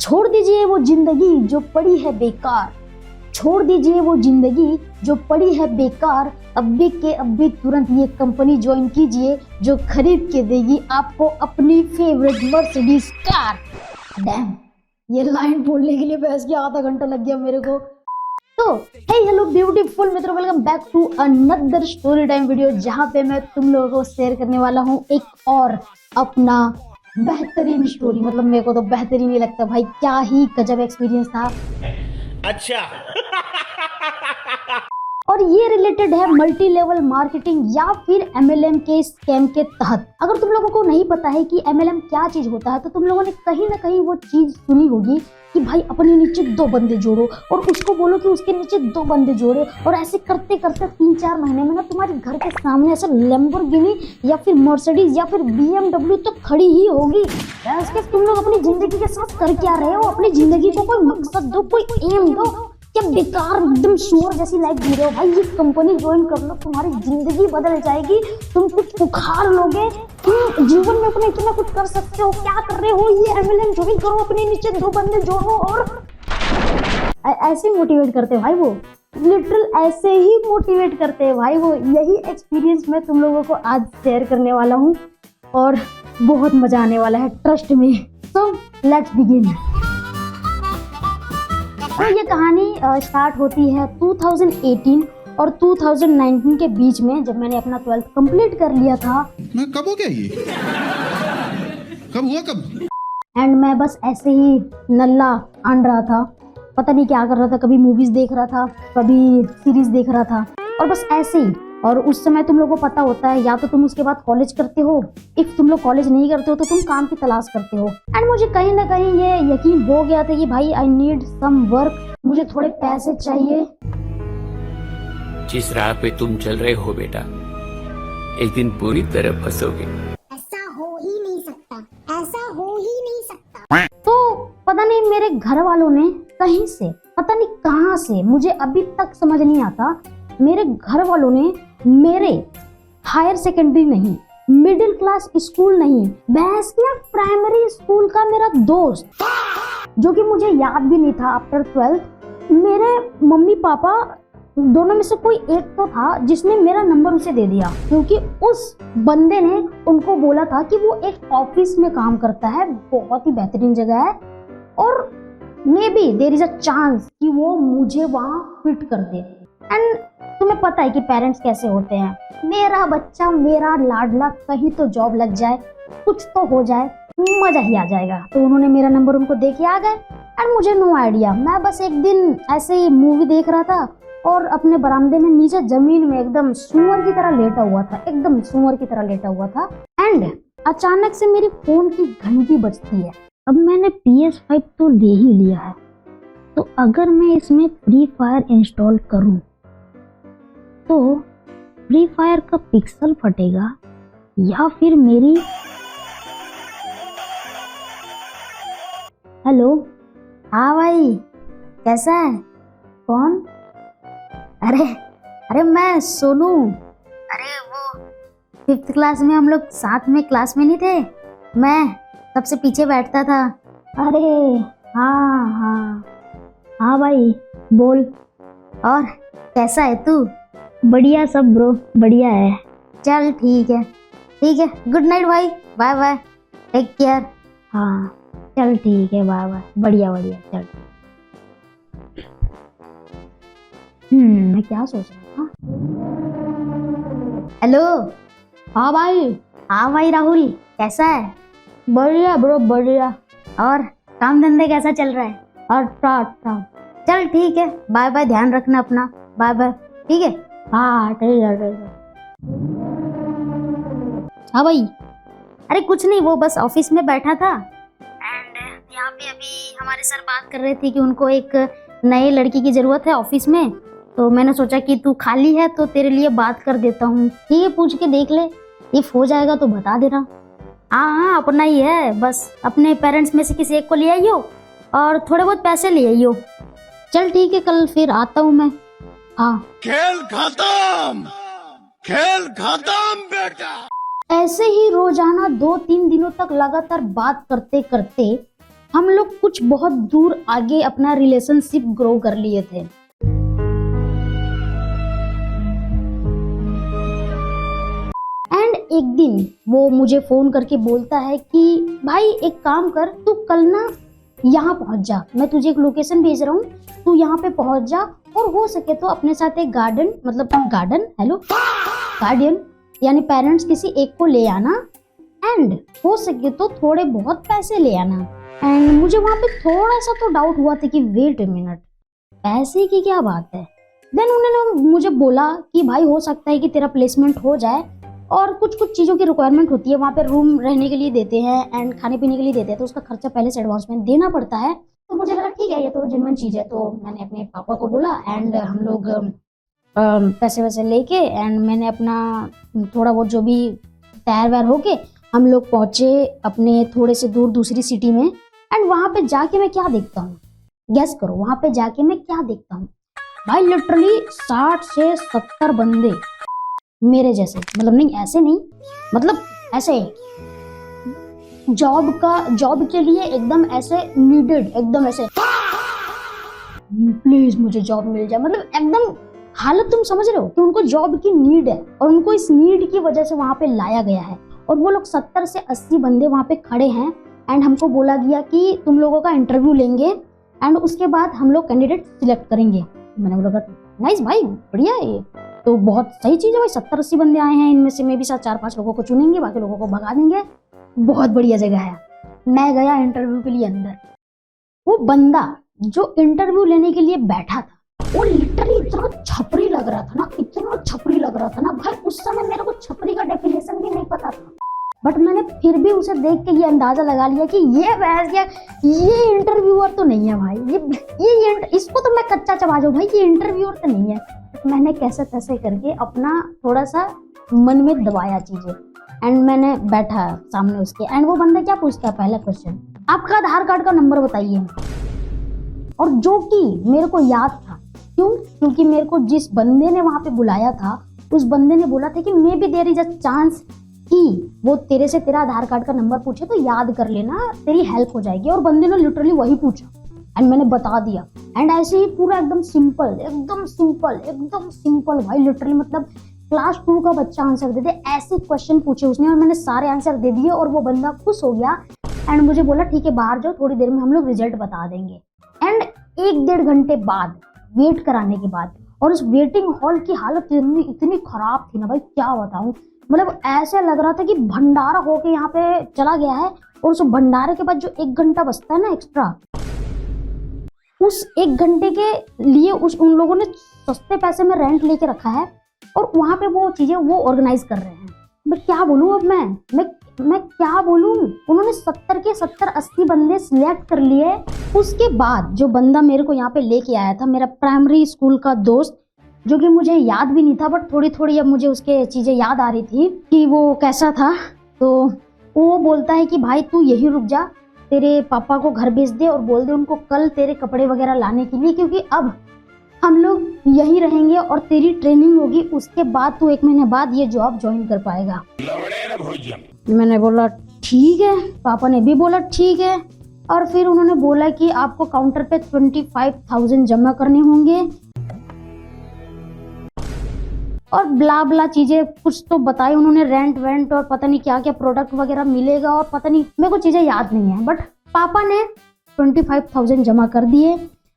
छोड़ दीजिए वो जिंदगी जो पड़ी है बेकार, छोड़ दीजिए वो जिंदगी जो पड़ी है बेकार, अभी के अभी तुरंत ये कंपनी ज्वाइन कीजिए जो खरीद के देगी आपको अपनी फेवरेट मर्सिडीज कार। डैम, ये लाइन बोलने के लिए बहस के आधा घंटा लग गया मेरे को। तो हे हेलो ब्यूटीफुल मित्रों, welcome back to another story time video, जहां पे मैं तुम लोगों को शेयर करने वाला हूं एक और अपना बेहतरीन स्टोरी। मतलब मेरे को तो बेहतरीन ही लगता भाई, क्या ही गजब एक्सपीरियंस था। अच्छा और ये रिलेटेड है मल्टी लेवल मार्केटिंग या फिर MLM के स्कैम के तहत। अगर तुम लोगों को नहीं पता है कि MLM क्या चीज होता है तो तुम लोगों ने कहीं ना कहीं वो चीज सुनी होगी कि भाई अपने नीचे 2 बंदे जोड़ो और उसको बोलो कि उसके नीचे 2 बंदे जोड़े, और ऐसे करते करते 3-4 महीने में ना तुम्हारे घर के सामने ऐसे लैम्बोर्गिनी या फिर मर्सिडीज या फिर BMW तो खड़ी ही होगी। इसके तुम लोग अपनी जिंदगी के साथ कर क्या रहे हो? अपनी जिंदगी को कोई मकसद दो, कोई एम दो। क्या बेकार एकदम सुअर जैसी लाइफ जी रहे हो भाई? ये कंपनी ज्वाइन कर लो, तुम्हारी जिंदगी बदल जाएगी, तुम कुछ उखाड़ लोगे, तुम जीवन में अपने इतना कुछ कर सकते हो। क्या कर रहे हो? ये MLM ज्वाइन करो, अपने नीचे 2 बंदे जोड़ो। और ऐसे मोटिवेट करते हैं भाई वो, लिटरल ऐसे ही मोटिवेट करते हैं भाई वो। यही एक्सपीरियंस मैं तुम लोगों को आज शेयर करने वाला हूँ और बहुत मजा आने वाला है, ट्रस्ट में। So let's begin. तो ये कहानी स्टार्ट होती है 2018 और 2019 के बीच में, जब मैंने अपना 12th कंप्लीट कर लिया था। मैं कब हो गया ये? कब हुआ कब? एंड मैं बस ऐसे ही नल्ला आन रहा था, पता नहीं क्या कर रहा था, कभी मूवीज देख रहा था, कभी सीरीज देख रहा था, और बस ऐसे ही। और उस समय तुम लोगों को पता होता है, या तो तुम उसके बाद कॉलेज करते हो, इफ तुम लोग कॉलेज नहीं करते हो तो तुम काम की तलाश करते हो। एंड मुझे कहीं ना कहीं ये यकीन हो गया था कि भाई आई नीड सम वर्क, मुझे थोड़े पैसे चाहिए। जिस राह पे तुम चल रहे हो बेटा, एक दिन पूरी तरह फंसोगे। ऐसा हो ही नहीं सकता, ऐसा हो ही नहीं सकता। तो पता नहीं मेरे घर वालों ने कहीं से, पता नहीं कहां से, मुझे अभी तक समझ नहीं आता, मेरे घर वालों ने मेरे हायर सेकेंडरी नहीं, मिडिल क्लास स्कूल नहीं, बहस किया प्राइमरी स्कूल का मेरा दोस्त, जो कि मुझे याद भी नहीं था आफ्टर 12th, मेरे मम्मी पापा दोनों में से कोई एक तो था जिसने मेरा नंबर उसे दे दिया, क्योंकि उस बंदे ने उनको बोला था कि वो एक ऑफिस में काम करता है, बहुत ही बेहतरीन जगह है, और maybe there is a chance कि वो मुझे वहां फिट कर दे। एंड तुम्हें पता है कि पेरेंट्स कैसे होते हैं, मेरा बच्चा मेरा लाडला, कहीं तो जॉब लग जाए, कुछ तो हो जाए, मजा ही आ जाएगा। तो उन्होंने मेरा नंबर उनको दे के आ गए। एंड मुझे नो आइडिया, मैं बस एक दिन ऐसे ही मूवी देख रहा था और अपने बरामदे में नीचे जमीन में एकदम सुअर की तरह लेटा हुआ था, एकदम सुअर की तरह लेटा हुआ था। एंड अचानक से मेरी फोन की घंटी बजती है। अब मैंने PS5 तो ले ही लिया है, तो अगर मैं इसमें फ्री फायर इंस्टॉल करूं तो फ्री फायर का पिक्सल फटेगा या फिर मेरी। हेलो, हाँ भाई, कैसा है? कौन? अरे मैं सोनू। अरे वो 5th क्लास में हम लोग साथ में क्लास में नहीं थे, मैं सबसे पीछे बैठता था। अरे हाँ भाई बोल, और कैसा है तू? बढ़िया सब ब्रो, बढ़िया है। चल ठीक है, गुड नाइट भाई, बाय बाय, टेक केयर। हाँ चल ठीक है, बाय बाय, बढ़िया चल। मैं क्या सोच रहा था? हेलो, हाँ भाई राहुल, कैसा है? बढ़िया ब्रो, बढ़िया। और काम धंधे कैसा चल रहा है? और चल ठीक है, बाय बाय, ध्यान रखना अपना, बाय बाय। ठीक है, हाँ ठीक है। हाँ भाई, अरे कुछ नहीं, वो बस ऑफिस में बैठा था एंड यहाँ पे अभी हमारे सर बात कर रहे थे कि उनको एक नए लड़की की जरूरत है ऑफिस में, तो मैंने सोचा कि तू खाली है तो तेरे लिए बात कर देता हूँ। ठीक है, पूछ के देख ले, इफ हो जाएगा तो बता देना। हाँ अपना ही है, बस अपने पेरेंट्स में से किसी एक को ले आइयो और थोड़े बहुत पैसे ले आइयो। चल ठीक है, कल फिर आता हूँ मैं। हाँ, खेल खत्म बेटा। ऐसे ही रोजाना 2-3 दिनों तक लगातार बात करते करते हम लोग कुछ बहुत दूर आगे अपना रिलेशनशिप ग्रो कर लिए थे। एंड एक दिन वो मुझे फोन करके बोलता है कि भाई एक काम कर, तू कल ना यहाँ पहुंच जा, मैं तुझे एक लोकेशन भेज रहा हूँ, तू यहाँ पे पहुंच जा और हो सके तो अपने साथ एक गार्डियन यानी पेरेंट्स किसी एक को ले आना, एंड हो सके तो थोड़े बहुत पैसे ले आना। एंड मुझे वहां पे थोड़ा सा तो डाउट हुआ था कि वेट ए मिनट, पैसे की क्या बात है। देन उन्होंने मुझे बोला कि भाई हो सकता है कि तेरा प्लेसमेंट हो जाए और कुछ कुछ चीज़ों की रिक्वायरमेंट होती है, वहाँ पे रूम रहने के लिए देते हैं एंड खाने पीने के लिए देते हैं, तो उसका खर्चा पहले से एडवांस में देना पड़ता है। तो मुझे लगा ठीक है ये तो जेन्युइन चीज़ है, तो मैंने अपने पापा को बोला एंड हम लोग पैसे वैसे लेके एंड मैंने अपना थोड़ा बहुत जो भी तैयार वैयार होके हम लोग पहुंचे अपने थोड़े से दूर दूसरी सिटी में। एंड वहाँ पे जाके मैं क्या देखता हूँ, गेस करो वहाँ पे जाके मैं क्या देखता हूँ भाई, लिटरली 60 से 70 बंदे मेरे जैसे, मतलब नहीं ऐसे नहीं, मतलब ऐसे जॉब के लिए एकदम ऐसे नीडेड, एकदम ऐसे प्लीज मुझे जॉब मिल जाए, मतलब एकदम हालत तुम समझ रहे हो कि उनको जॉब की नीड है और उनको इस नीड की वजह से वहां पे लाया गया है। और वो लोग 70 से 80 बंदे वहां पे खड़े हैं एंड हमको बोला गया कि तुम लोगों का इंटरव्यू लेंगे एंड उसके बाद हम लोग कैंडिडेट सिलेक्ट करेंगे। मैंने बोला नाइस भाई, बढ़िया है, तो बहुत सही चीज़ है भाई, 70-80 बंदे आए हैं, इनमें से मे भी 4-5 लोगों को चुनेंगे, बाकी लोगों को भगा देंगे, बहुत बढ़िया जगह है। मैं गया इंटरव्यू के लिए अंदर, वो बंदा जो इंटरव्यू लेने के लिए बैठा था वो लिटरली इतना छपरी लग रहा था ना, इतना छपरी लग रहा था ना भाई, उस समय मेरे को छपरी का डेफिनेशन भी नहीं पता था, बट मैंने फिर भी उसे देख के ये अंदाजा लगा लिया कि ये इंटरव्यूअर तो नहीं है भाई, ये इसको तो मैं कच्चा चबा जाऊं भाई, ये इंटरव्यूअर तो नहीं है। मैंने कैसे तैसे करके अपना थोड़ा सा मन में दबाया चीजें एंड मैंने बैठा सामने उसके एंड वो बंदा क्या पूछता है, पहला क्वेश्चन आपका आधार कार्ड का नंबर बताइए, और जो कि मेरे को याद था, क्योंकि मेरे को जिस बंदे ने वहां पे बुलाया था उस बंदे ने बोला था कि maybe there is a chance कि वो तेरे से तेरा आधार कार्ड का नंबर पूछे तो याद कर लेना, तेरी हेल्प हो जाएगी, और बंदे ने लिटरली वही पूछा एंड मैंने बता दिया। एंड ऐसे ही पूरा एकदम सिंपल भाई, लिटरली मतलब क्लास 2 का बच्चा आंसर दे दे ऐसे क्वेश्चन पूछे उसने और मैंने सारे आंसर दे दिए और वो बंदा खुश हो गया एंड मुझे बोला ठीक है बाहर जाओ, थोड़ी देर में हम लोग रिजल्ट बता देंगे। एंड 1-1.5 घंटे बाद वेट कराने के बाद, और उस वेटिंग हॉल की हालत इतनी खराब थी ना भाई, क्या बताऊं, मतलब ऐसे लग रहा था कि भंडारा होके यहाँ पे चला गया है और उस भंडारे के बाद जो 1 घंटा बचता है ना एक्स्ट्रा, उस 1 घंटे के लिए उन लोगों ने सस्ते पैसे में रेंट लेके रखा है और वहां पे वो चीजें वो ऑर्गेनाइज कर रहे हैं। मैं क्या बोलूं अब मैं क्या बोलूं, उन्होंने 70 के 70-80 बंदे सिलेक्ट कर लिए। उसके बाद जो बंदा मेरे को यहाँ पे लेके आया था, मेरा प्राइमरी स्कूल का दोस्त, जो कि मुझे याद भी नहीं था बट थोड़ी थोड़ी अब मुझे उसके चीजें याद आ रही थी कि वो कैसा था, तो वो बोलता है कि भाई तू यही रुक जा, तेरे पापा को घर भेज दे और बोल दे उनको कल तेरे कपड़े वगैरह लाने के लिए, क्योंकि अब हम लोग यही रहेंगे और तेरी ट्रेनिंग होगी, उसके बाद तू 1 महीने बाद ये जॉब ज्वाइन कर पाएगा। मैंने बोला ठीक है, पापा ने भी बोला ठीक है, और फिर उन्होंने बोला कि आपको काउंटर पे 25,000 जमा करने होंगे और ब्ला ब्ला चीजें कुछ तो बताई उन्होंने, रेंट वेंट और पता नहीं क्या क्या प्रोडक्ट वगैरह मिलेगा और पता नहीं, मेरे को चीजें याद नहीं है, बट पापा ने 25,000 जमा कर दिए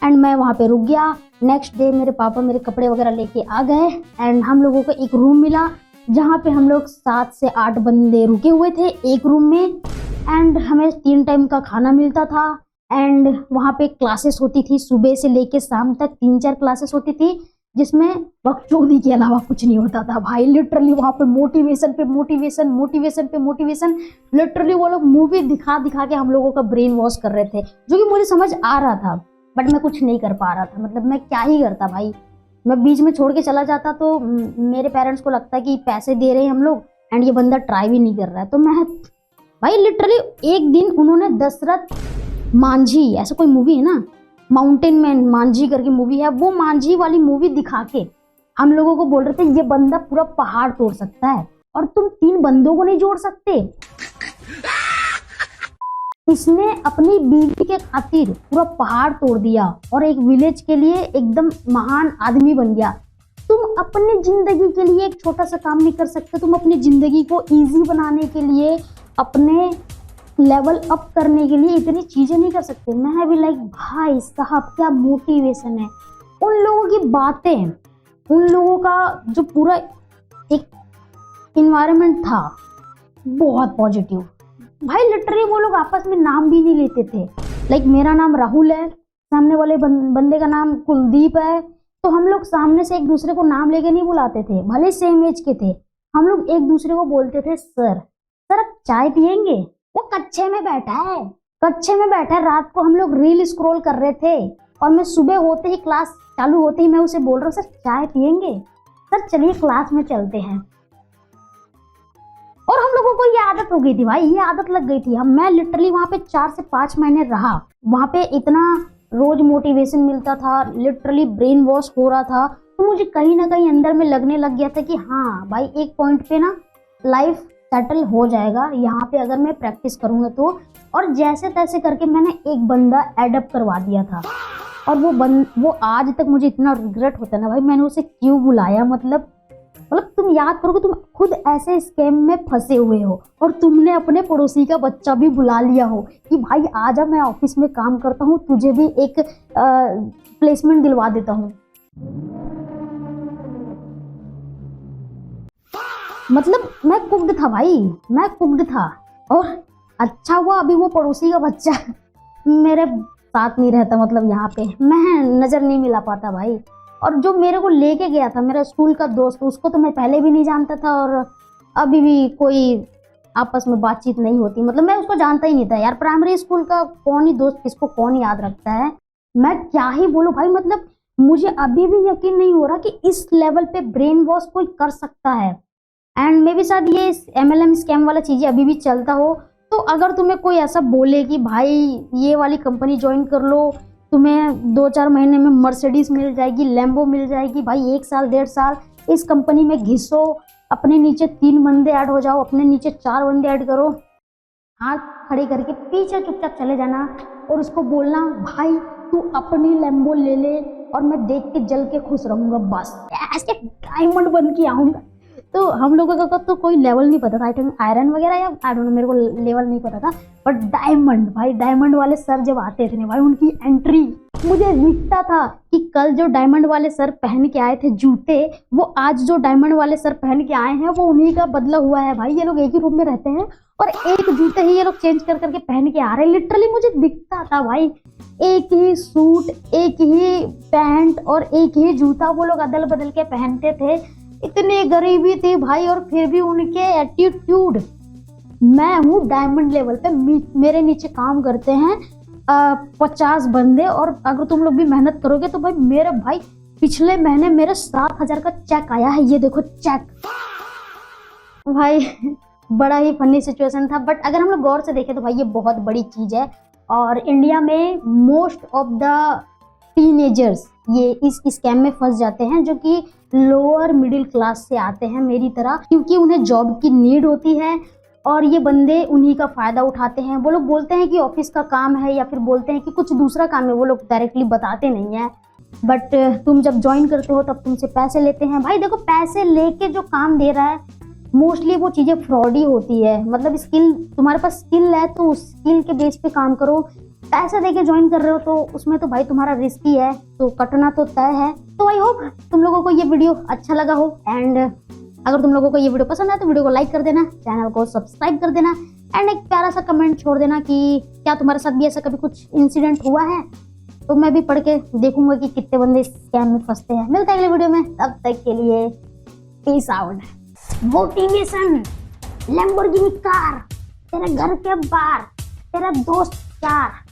एंड मैं वहाँ पे रुक गया। नेक्स्ट डे मेरे पापा मेरे कपड़े वगैरह लेके आ गए एंड हम लोगों को एक रूम मिला जहाँ पे हम लोग 7 से 8 बंदे रुके हुए थे एक रूम में एंड हमें 3 टाइम का खाना मिलता था एंड वहाँ पे क्लासेस होती थी, सुबह से लेके शाम तक 3-4 क्लासेस होती थी जिसमें बकचोदी के अलावा कुछ नहीं होता था भाई। लिटरली वहाँ पे मोटिवेशन पे मोटिवेशन, लिटरली वो लोग मूवी दिखा के हम लोगों का ब्रेन वॉश कर रहे थे, जो कि मुझे समझ आ रहा था बट मैं कुछ नहीं कर पा रहा था, मतलब मैं क्या ही करता भाई, मैं बीच में छोड़ के चला जाता तो मेरे पेरेंट्स को लगता कि पैसे दे रहे हैं हम लोग एंड ये बंदा ट्राई भी नहीं कर रहा है, तो मैं भाई लिटरली एक दिन उन्होंने दशरथ मांझी, ऐसा कोई मूवी है ना, माउंटेन मैन मांझी करके मूवी है, वो मांझी वाली मूवी दिखा के हम लोगों को बोल रहे थे ये बंदा पूरा पहाड़ तोड़ सकता है और तुम 3 बंदों को नहीं जोड़ सकते। इसने अपनी बीवी के खातिर पूरा पहाड़ तोड़ दिया और एक विलेज के लिए एकदम महान आदमी बन गया। तुम अपनी जिंदगी के लिए एक छोटा सा काम नहीं कर सकते? तुम अपनी जिंदगी को इजी बनाने के लिए, अपने लेवल अप करने के लिए इतनी चीजें नहीं कर सकते? मैं भी लाइक भाई साहब क्या मोटिवेशन है। उन लोगों की बातें, उन लोगों का जो पूरा एक इन्वायरमेंट था बहुत पॉजिटिव। भाई लिटरली वो लोग आपस में नाम भी नहीं लेते थे। लाइक मेरा नाम राहुल है, सामने वाले बंदे का नाम कुलदीप है, तो हम लोग सामने से एक दूसरे को नाम लेके नहीं बुलाते थे, भले सेम एज के थे। हम लोग एक दूसरे को बोलते थे सर। सर आप चाय पियेंगे? वो कच्चे में बैठा है, कच्चे में बैठा है। रात को हम लोग रील स्क्रॉल कर रहे थे और मैं सुबह होते ही, क्लास चालू होते ही मैं उसे बोल रहा हूँ सर चाय पियेंगे? सर चलिए क्लास में चलते हैं। और हम लोगों को ये आदत हो गई थी भाई, ये आदत लग गई थी। मैं लिटरली वहां पे 4 से 5 महीने रहा। वहां पे इतना रोज मोटिवेशन मिलता था, लिटरली ब्रेन वॉश हो रहा था। तो मुझे कहीं ना कहीं अंदर में लगने लग गया था कि हाँ भाई एक पॉइंट पे ना लाइफ सेटल हो जाएगा यहाँ पे अगर मैं प्रैक्टिस करूंगा तो। और जैसे तैसे करके मैंने एक बंदा एडअप करवा दिया था और वो आज तक मुझे इतना रिग्रेट होता है ना भाई, मैंने उसे क्यों बुलाया। मतलब तुम याद करो कि तुम खुद ऐसे स्कैम में फंसे हुए हो और तुमने अपने पड़ोसी का बच्चा भी बुला लिया हो कि भाई आजा मैं ऑफिस में काम करता हूँ, तुझे भी एक प्लेसमेंट दिलवा देता हूँ। मतलब मैं कुक्ड था भाई, मैं कुक्ड था। और अच्छा हुआ अभी वो पड़ोसी का बच्चा मेरे साथ नहीं रहता, मतलब यहाँ पे मैं नजर नहीं मिला पाता भाई। और जो मेरे को लेके गया था मेरा स्कूल का दोस्त, उसको तो मैं पहले भी नहीं जानता था और अभी भी कोई आपस में बातचीत नहीं होती। मतलब मैं उसको जानता ही नहीं था यार। प्राइमरी स्कूल का कौन ही दोस्त किसको कौन याद रखता है। मैं क्या ही बोलूं भाई, मतलब मुझे अभी भी यकीन नहीं हो रहा कि इस लेवल पे ब्रेन वॉश कोई कर सकता है। एंड मे बी शायद ये MLM स्कैम वाला चीजें अभी भी चलता हो। तो अगर तुम्हें कोई ऐसा बोले कि भाई ये वाली कंपनी ज्वाइन कर लो, तुम्हें 2-4 महीने में मर्सिडीज मिल जाएगी, लैम्बो मिल जाएगी, भाई 1 साल 1.5 साल इस कंपनी में घिसो, अपने नीचे 3 बंदे ऐड हो जाओ, अपने नीचे 4 बंदे ऐड करो, हाथ खड़े करके पीछे चुपचाप चले जाना और उसको बोलना भाई तू अपनी लैम्बो ले ले और मैं देख के जल के खुश रहूंगा, बस ऐसे डायमंड बन के आऊंगा। तो हम लोगों का तो कोई लेवल नहीं पता था, आयरन वगैरह या आई डोंट नो, मेरे को लेवल नहीं पता था। बट डायमंड, भाई डायमंड वाले सर जब आते थे ना भाई, उनकी एंट्री मुझे दिखता था कि कल जो डायमंड वाले सर पहन के आए थे जूते, वो आज जो डायमंड वाले सर पहन के आए हैं वो उन्हीं का बदला हुआ है भाई। ये लोग एक ही रूम में रहते हैं और एक जूते ही ये लोग चेंज कर करके पहन के आ रहे हैं। लिटरली मुझे दिखता था भाई, एक ही सूट, एक ही पैंट और एक ही जूता वो लोग अदल बदल के पहनते थे। इतनी गरीबी थी भाई और फिर भी उनके एटीट्यूड। मैं हूँ डायमंड लेवल पे, मेरे नीचे काम करते हैं 50 बंदे और अगर तुम लोग भी मेहनत करोगे तो भाई मेरे भाई पिछले महीने मेरे 7,000 का चेक आया है, ये देखो चेक भाई। बड़ा ही फनी सिचुएशन था। बट अगर हम लोग गौर से देखें तो भाई ये बहुत बड़ी चीज है और इंडिया में मोस्ट ऑफ द टीनेजर्स ये इस स्कैम में फंस जाते हैं जो कि लोअर मिडिल क्लास से आते हैं मेरी तरह, क्योंकि उन्हें जॉब की नीड होती है और ये बंदे उन्हीं का फायदा उठाते हैं। वो लोग बोलते हैं कि ऑफिस का काम है या फिर बोलते हैं कि कुछ दूसरा काम है, वो लोग डायरेक्टली बताते नहीं है। बट तुम जब ज्वाइन करते हो तब तुमसे पैसे लेते हैं। भाई देखो पैसे लेके जो काम दे रहा है मोस्टली वो चीजें फ्रॉड ही होती है। मतलब स्किल, तुम्हारे पास स्किल है तो उस स्किल के बेस पे काम करो। पैसे देके ज्वाइन कर रहे हो तो उसमें तो भाई तुम्हारा रिस्क ही है, तो कटना तो तय है। तो आई होप तुम लोगों को ये वीडियो अच्छा लगा हो एंड अगर तुम लोगों को ये वीडियो पसंद आए तो वीडियो को लाइक कर देना, चैनल को सब्सक्राइब कर देना एंड एक प्यारा सा कमेंट छोड़ देना कि क्या तुम्हारे साथ भी ऐसा कभी कुछ इंसिडेंट हुआ है, तो मैं भी पढ़ के देखूंगा कि कितने बंदे स्कैम में फंसते हैं। मिलते हैं अगले वीडियो में, तब तक के लिए peace out. Motivation, Lamborghini car तेरे घर के बाहर, तेरा दोस्त 4